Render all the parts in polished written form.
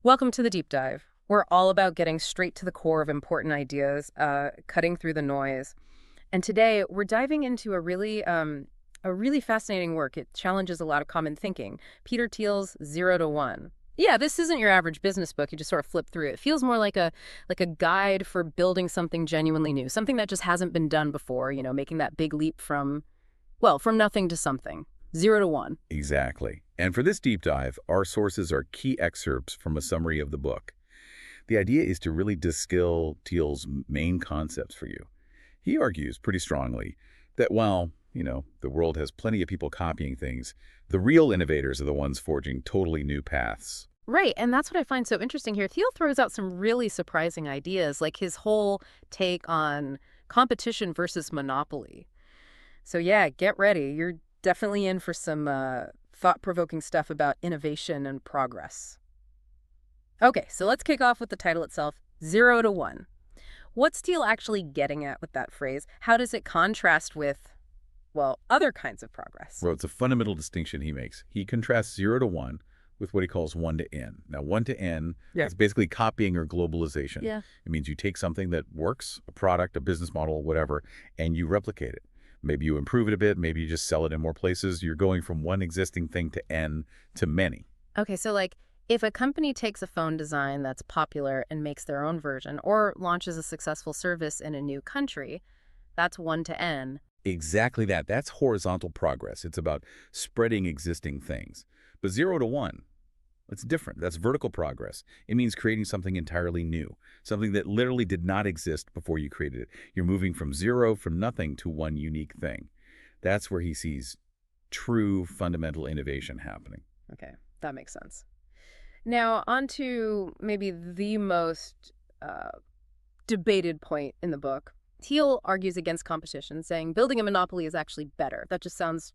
Welcome to the deep dive. We're all about getting straight to the core of important ideas, cutting through the noise. And today we're diving into a really fascinating work. It challenges a lot of common thinking. Peter Thiel's Zero to One. Yeah, this isn't your average business book. You just sort of flip through it. It feels more like a guide for building something genuinely new, something that just hasn't been done before. Making that big leap from nothing to something. Zero to one. Exactly. And for this deep dive, our sources are key excerpts from a summary of the book. The idea is to really distill Thiel's main concepts for you. He argues pretty strongly that while, the world has plenty of people copying things, the real innovators are the ones forging totally new paths. Right, and that's what I find so interesting here. Thiel throws out some really surprising ideas, like his whole take on competition versus monopoly. So yeah, get ready. You're definitely in for some thought-provoking stuff about innovation and progress. Okay, so let's kick off with the title itself, Zero to One. What's Thiel actually getting at with that phrase? How does it contrast with, well, other kinds of progress? Well, it's a fundamental distinction he makes. He contrasts 0 to 1 with what he calls 1 to N. Now, 1 to N Yeah. is basically copying or globalization. Yeah. It means you take something that works, a product, a business model, whatever, and you replicate it. Maybe you improve it a bit, maybe you just sell it in more places. You're going from one existing thing to N to many. Okay, so if a company takes a phone design that's popular and makes their own version or launches a successful service in a new country, that's 1 to N. Exactly that. That's horizontal progress. It's about spreading existing things. But 0 to 1, it's different. That's vertical progress. It means creating something entirely new, something that literally did not exist before you created it. You're moving from zero, from nothing, to one unique thing. That's where he sees true fundamental innovation happening. Okay, that makes sense. Now, on to maybe the most uh, debated point in the book. Thiel argues against competition, saying building a monopoly is actually better. That just sounds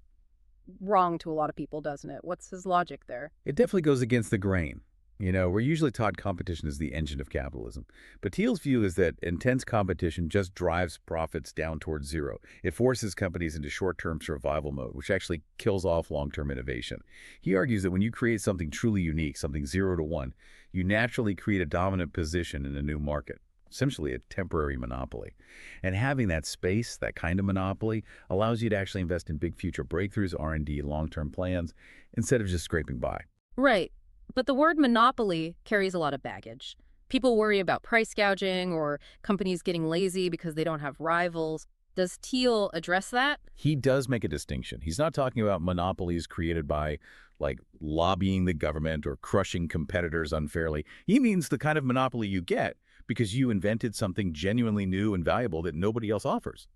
wrong to a lot of people, doesn't it? What's his logic there? It definitely goes against the grain. We're usually taught competition is the engine of capitalism. But Thiel's view is that intense competition just drives profits down towards zero. It forces companies into short-term survival mode, which actually kills off long-term innovation. He argues that when you create something truly unique, something 0 to 1, you naturally create a dominant position in a new market, essentially a temporary monopoly. And having that space, that kind of monopoly, allows you to actually invest in big future breakthroughs, R&D, long-term plans, instead of just scraping by. Right. But the word monopoly carries a lot of baggage. People worry about price gouging or companies getting lazy because they don't have rivals. Does Thiel address that? He does make a distinction. He's not talking about monopolies created by, like, lobbying the government or crushing competitors unfairly. He means the kind of monopoly you get because you invented something genuinely new and valuable that nobody else offers.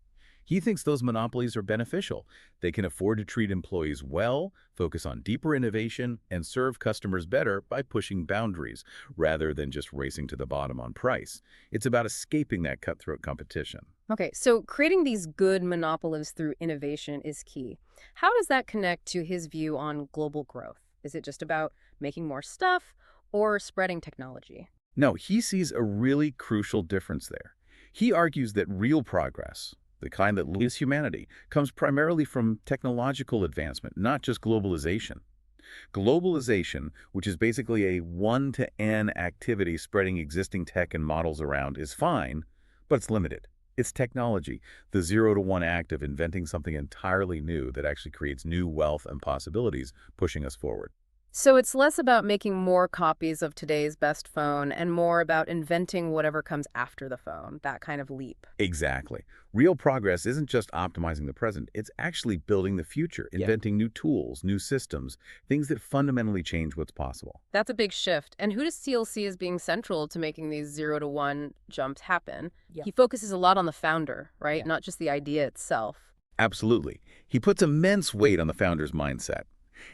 He thinks those monopolies are beneficial. They can afford to treat employees well, focus on deeper innovation, and serve customers better by pushing boundaries, rather than just racing to the bottom on price. It's about escaping that cutthroat competition. Okay, so creating these good monopolies through innovation is key. How does that connect to his view on global growth? Is it just about making more stuff or spreading technology? No, he sees a really crucial difference there. He argues that real progress, the kind that leads humanity, comes primarily from technological advancement, not just globalization. Globalization, which is basically a 1 to N activity spreading existing tech and models around, is fine, but it's limited. It's technology, the 0 to 1 act of inventing something entirely new that actually creates new wealth and possibilities, pushing us forward. So it's less about making more copies of today's best phone and more about inventing whatever comes after the phone, that kind of leap. Exactly. Real progress isn't just optimizing the present, it's actually building the future, Yeah. inventing new tools, new systems, things that fundamentally change what's possible. That's a big shift. And who does Steele see as being central to making these 0 to 1 jumps happen? Yeah. He focuses a lot on the founder, right? Yeah. Not just the idea itself. Absolutely. He puts immense weight on the founder's mindset.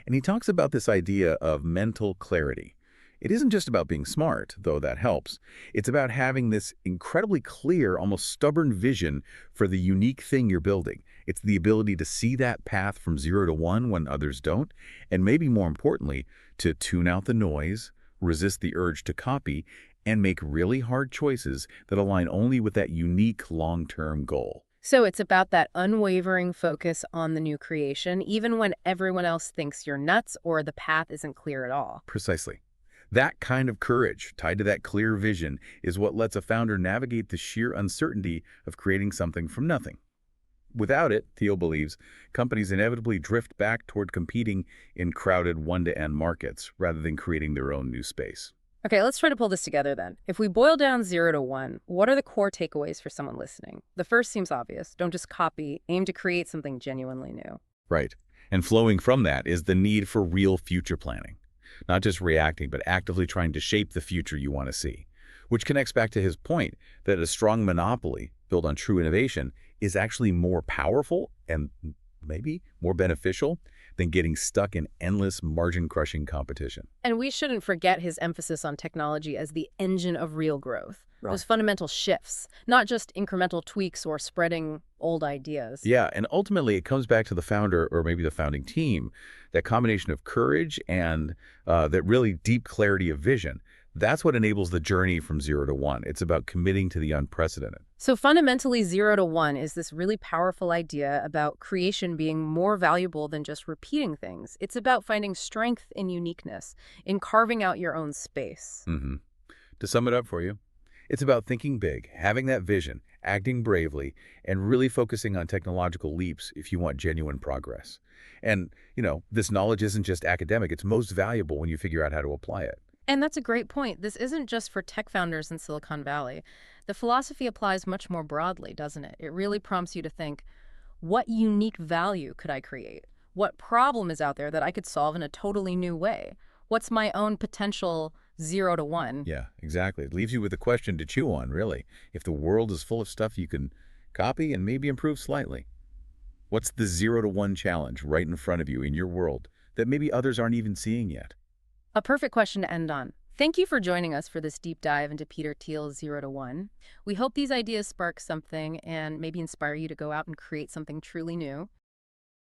And he talks about this idea of mental clarity. It isn't just about being smart, though that helps. It's about having this incredibly clear, almost stubborn vision for the unique thing you're building. It's the ability to see that path from 0 to 1 when others don't, and maybe more importantly, to tune out the noise, resist the urge to copy, and make really hard choices that align only with that unique long-term goal. So it's about that unwavering focus on the new creation, even when everyone else thinks you're nuts or the path isn't clear at all. Precisely. That kind of courage, tied to that clear vision, is what lets a founder navigate the sheer uncertainty of creating something from nothing. Without it, Thiel believes, companies inevitably drift back toward competing in crowded one-to-end markets rather than creating their own new space. Okay, let's try to pull this together then. If we boil down 0 to 1, what are the core takeaways for someone listening? The first seems obvious. Don't just copy, aim to create something genuinely new. Right. And flowing from that is the need for real future planning. Not just reacting, but actively trying to shape the future you want to see. Which connects back to his point that a strong monopoly built on true innovation is actually more powerful and maybe more beneficial than getting stuck in endless margin-crushing competition. And we shouldn't forget his emphasis on technology as the engine of real growth. Right. Those fundamental shifts, not just incremental tweaks or spreading old ideas. Yeah, and ultimately it comes back to the founder or maybe the founding team, that combination of courage and that really deep clarity of vision. That's what enables the journey from 0 to 1. It's about committing to the unprecedented. So fundamentally, 0 to 1 is this really powerful idea about creation being more valuable than just repeating things. It's about finding strength in uniqueness, in carving out your own space. To sum it up for you, it's about thinking big, having that vision, acting bravely, and really focusing on technological leaps if you want genuine progress. And, this knowledge isn't just academic. It's most valuable when you figure out how to apply it. And that's a great point. This isn't just for tech founders in Silicon Valley. The philosophy applies much more broadly, doesn't it? It really prompts you to think, what unique value could I create? What problem is out there that I could solve in a totally new way? What's my own potential 0 to 1? Yeah, exactly. It leaves you with a question to chew on, really. If the world is full of stuff you can copy and maybe improve slightly, what's the 0 to 1 challenge right in front of you in your world that maybe others aren't even seeing yet? A perfect question to end on. Thank you for joining us for this deep dive into Peter Thiel's 0 to 1. We hope these ideas spark something and maybe inspire you to go out and create something truly new.